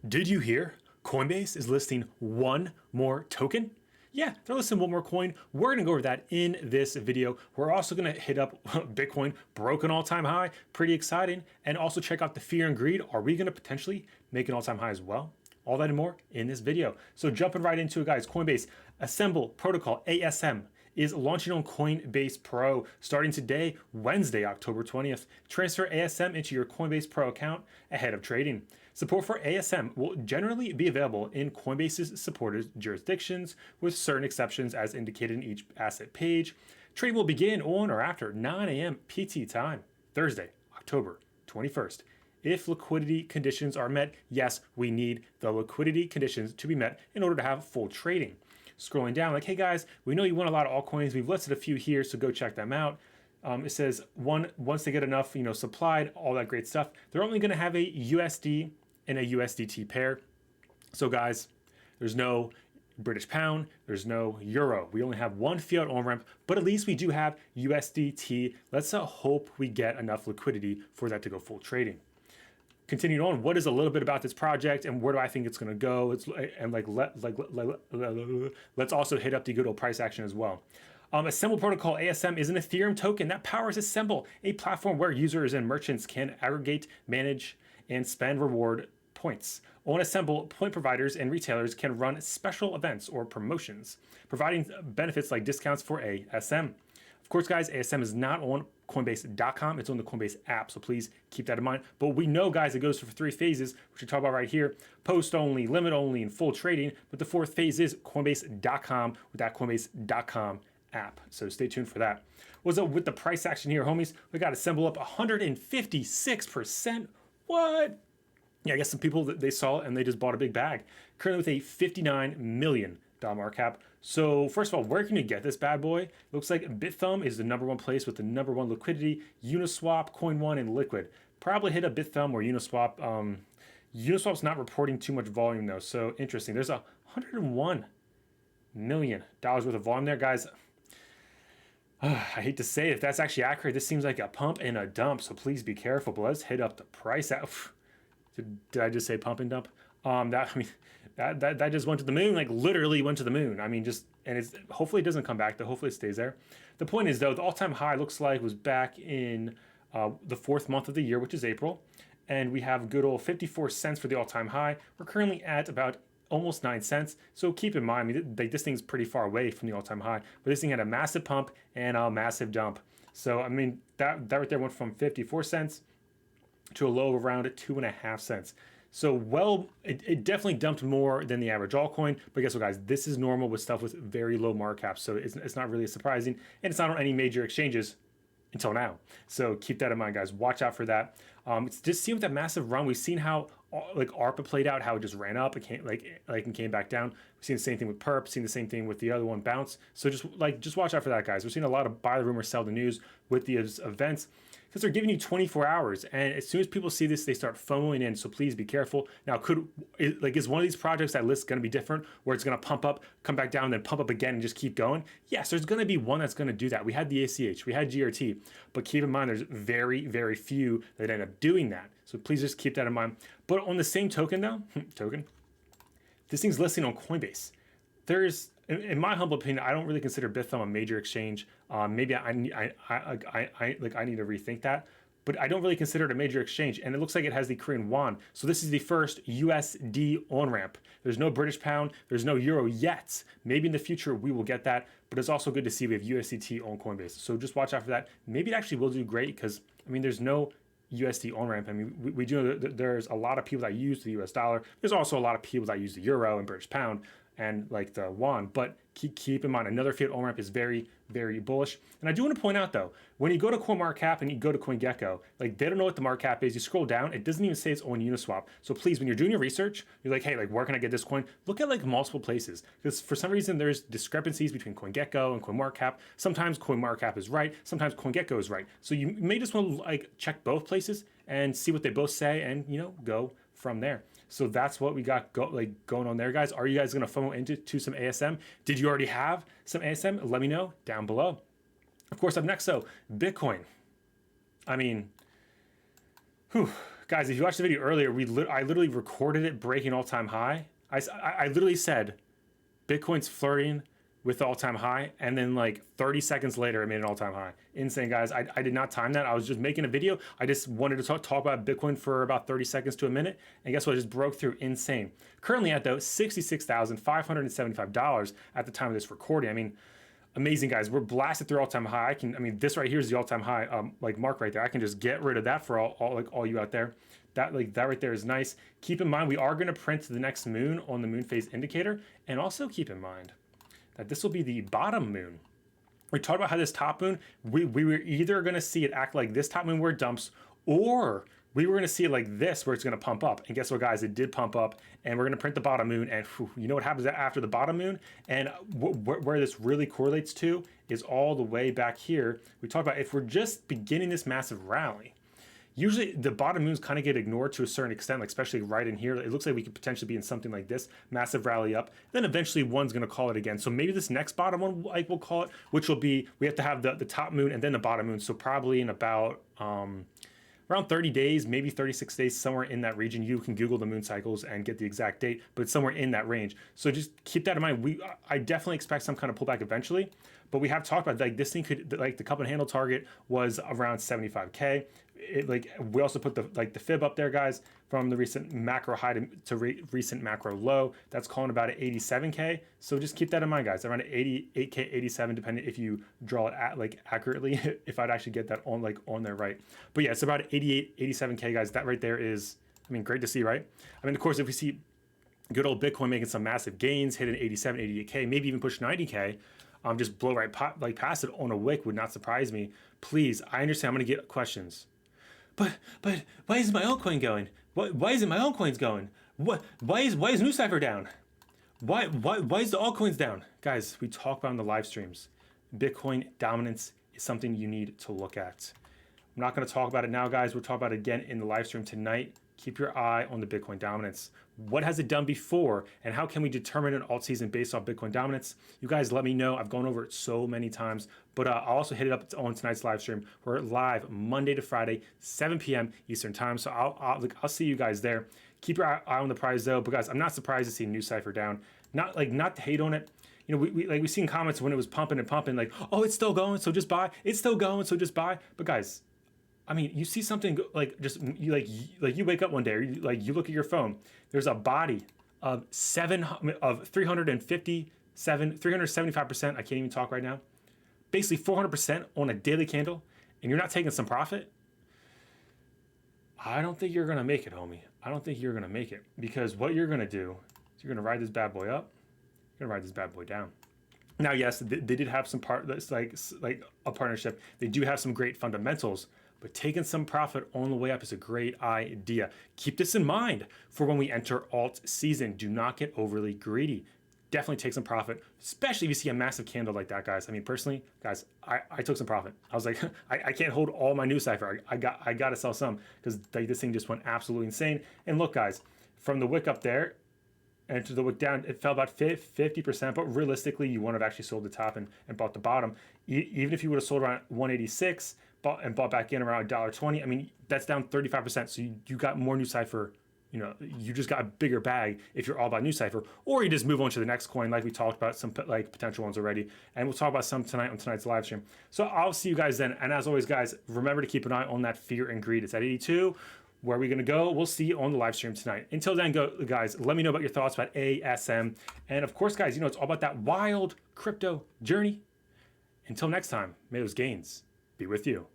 Did you hear? Coinbase is listing one more token? Yeah, they're listing one more coin. We're going to go over that in this video. We're also going to hit up Bitcoin, broke an all-time high, pretty exciting, and also check out the fear and greed. Are we going to potentially make an all-time high as well? All that and more in this video. So jumping right into it, guys, Coinbase Assemble Protocol, ASM, is launching on Coinbase Pro starting today, Wednesday, October 20th. Transfer ASM into your Coinbase Pro account ahead of trading. Support for ASM will generally be available in Coinbase's supported jurisdictions, with certain exceptions as indicated in each asset page. Trade will begin on or after 9 a.m. PT time, Thursday, October 21st. If liquidity conditions are met, yes, we need the liquidity conditions to be met in order to have full trading. Scrolling down, like, hey guys, we know you want a lot of altcoins. We've listed a few here, so go check them out. It says once they get enough, supplied, all that great stuff, they're only going to have a USD and a USDT pair. So guys, there's no British pound, there's no euro. We only have one fiat on-ramp, but at least we do have USDT. Let's hope we get enough liquidity for that to go full trading. Continuing on, what is a little bit about this project and where do I think it's going to go? Let's also hit up the good old price action as well. Assemble Protocol ASM is an Ethereum token that powers Assemble, a platform where users and merchants can aggregate, manage, and spend reward points. On Assemble, point providers and retailers can run special events or promotions, providing benefits like discounts for ASM. Of course, guys, ASM is not on Coinbase.com. It's on the Coinbase app, so please keep that in mind. But we know, guys, it goes for 3 phases, which we talk about right here: post only, limit only, and full trading. But the 4th phase is Coinbase.com with that Coinbase.com app. So stay tuned for that. What's up with the price action here, homies? We got Assemble up 156%. What? Yeah, I guess some people, they saw it and they just bought a big bag. Currently with a $59 million market cap. So first of all, where can you get this bad boy? Looks like BitThumb is the #1 place with the #1 liquidity. Uniswap, Coin1, and Liquid. Probably hit a BitThumb or Uniswap. Uniswap's not reporting too much volume though, so interesting. There's $101 million worth of volume there, guys. I hate to say it, if that's actually accurate, this seems like a pump and a dump, so please be careful. But let's hit up the price out. Did I just say pump and dump? That just went to the moon, like literally went to the moon. I mean, hopefully it doesn't come back though. Hopefully it stays there. The point is though, the all-time high looks like was back in the 4th month of the year, which is April. And we have good old 54 cents for the all-time high. We're currently at about almost 9 cents. So keep in mind, this thing's pretty far away from the all-time high, but this thing had a massive pump and a massive dump. So, I mean, that right there went from 54 cents to a low of around 2.5 cents. So, well, it definitely dumped more than the average altcoin. But guess what, guys? This is normal with stuff with very low market caps. So it's not really surprising. And it's not on any major exchanges until now. So keep that in mind, guys. Watch out for that. It's just seeing with that massive run, we've seen how like ARPA played out, how it just ran up, it came and came back down. We've seen the same thing with Perp, seen the same thing with the other one, Bounce. So just watch out for that, guys. We're seeing a lot of buy the rumor, sell the news with these events, because they're giving you 24 hours. And as soon as people see this, they start FOMOing in. So please be careful. Now, is one of these projects that list going to be different, where it's going to pump up, come back down, then pump up again and just keep going? Yes, there's going to be one that's going to do that. We had the ACH, we had GRT, but keep in mind, there's very, very few that end up doing that. So please just keep that in mind. But on the same token though, this thing's listing on Coinbase. There's, in my humble opinion, I don't really consider BitThumb a major exchange. Maybe I need to rethink that, but I don't really consider it a major exchange. And it looks like it has the Korean won. So this is the first USD on-ramp. There's no British pound, there's no euro yet. Maybe in the future we will get that, but it's also good to see we have USDT on Coinbase. So just watch out for that. Maybe it actually will do great, because I mean, there's no USD on-ramp. I mean, we do know that there's a lot of people that use the US dollar. There's also a lot of people that use the euro and British pound and like the won, but keep in mind, another fiat on-ramp is very, very bullish. And I do want to point out though, when you go to CoinMarketCap and you go to CoinGecko, like they don't know what the market cap is. You scroll down, it doesn't even say it's on Uniswap. So please, when you're doing your research, you're like, hey, like where can I get this coin? Look at like multiple places, because for some reason there's discrepancies between CoinGecko and CoinMarketCap. Sometimes CoinMarketCap is right, sometimes CoinGecko is right. So you may just want to like check both places and see what they both say, and go from there. So that's what we got going on there, guys. Are you guys going to FOMO into some ASM? Did you already have some ASM? Let me know down below. Of course, up next, so Bitcoin. I mean, Guys, if you watched the video earlier, I literally recorded it breaking all-time high. I literally said Bitcoin's flirting with the all-time high, and then like 30 seconds later it made an all-time high. Insane, guys. I did not time that. I was just making a video. I just wanted to talk about Bitcoin for about 30 seconds to a minute, and guess what? It just broke through. Insane. Currently at though $66,575 at the time of this recording. I mean, amazing, guys. We're blasted through all-time high. I mean, this right here is the all-time high like mark right there. I can just get rid of that for all you out there. That right there is nice. Keep in mind, we are going to print the next moon on the moon phase indicator, and also keep in mind that this will be the bottom moon. We talked about how this top moon, we were either going to see it act like this top moon where it dumps, or we were going to see it like this where it's going to pump up. And guess what, guys? It did pump up, and we're going to print the bottom moon. And whew, you know what happens after the bottom moon? And where this really correlates to is all the way back here. We talked about if we're just beginning this massive rally, usually the bottom moons kind of get ignored to a certain extent, like especially right in here. It looks like we could potentially be in something like this, massive rally up. Then eventually one's going to call it again. So maybe this next bottom one, like we'll call it, which will be, we have to have the top moon and then the bottom moon. So probably in about around 30 days, maybe 36 days, somewhere in that region. You can Google the moon cycles and get the exact date, but it's somewhere in that range. So just keep that in mind. I definitely expect some kind of pullback eventually, but we have talked about like this thing could, like the cup and handle target was around 75K. We also put the fib up there, guys, from the recent macro high to recent macro low. That's calling about an 87K. So just keep that in mind, guys. Around 88K, 87, depending if you draw it accurately. If I'd actually get that on there right. But yeah, it's about 88, 87K, guys. That right there is, I mean, great to see, right? I mean, of course, if we see good old Bitcoin making some massive gains, hitting 87, 88K, maybe even push 90K. Just blow right past it on a wick would not surprise me. Please, I understand I'm going to get questions. But why is my altcoin going? Why isn't my altcoins going? Why is NewCipher down? Why is the altcoins down? Guys, we talk about in the live streams. Bitcoin dominance is something you need to look at. I'm not going to talk about it now, guys. We'll talk about it again in the live stream tonight. Keep your eye on the Bitcoin dominance. What has it done before, and how can we determine an alt season based off Bitcoin dominance? You guys let me know. I've gone over it so many times, but I'll also hit it up on tonight's live stream. We're live Monday to Friday, 7 p.m. Eastern time. So I'll see you guys there. Keep your eye on the prize though, but guys, I'm not surprised to see NewCipher down. Not to hate on it. You know, we seen comments when it was pumping and pumping, like, oh, it's still going, so just buy. It's still going, so just buy. But guys, I mean, you see something like just you wake up one day, or you look at your phone. There's a body of 375%. I can't even talk right now. Basically 400% on a daily candle, and you're not taking some profit. I don't think you're gonna make it, homie. I don't think you're gonna make it, because what you're gonna do is you're gonna ride this bad boy up. You're gonna ride this bad boy down. Now, yes, they did have some that's like a partnership. They do have some great fundamentals. But taking some profit on the way up is a great idea. Keep this in mind for when we enter alt season. Do not get overly greedy. Definitely take some profit, especially if you see a massive candle like that, guys. I mean, personally, guys, I took some profit. I was like, I can't hold all my NewCipher. I got to sell some, because this thing just went absolutely insane. And look, guys, from the wick up there and to the wick down, it fell about 50%. But realistically, you wouldn't have actually sold the top and bought the bottom. Even if you would have sold around 186, bought back in around $1.20. I mean, that's down 35%. So you got more NewCipher. You know, you just got a bigger bag if you're all about NewCipher, or you just move on to the next coin, like we talked about some like potential ones already, and we'll talk about some tonight on tonight's live stream. So I'll see you guys then. And as always, guys, remember to keep an eye on that fear and greed. It's at 82. Where are we gonna go? We'll see you on the live stream tonight. Until then, guys, let me know about your thoughts about ASM, and of course, guys, you know it's all about that wild crypto journey. Until next time, may those gains be with you.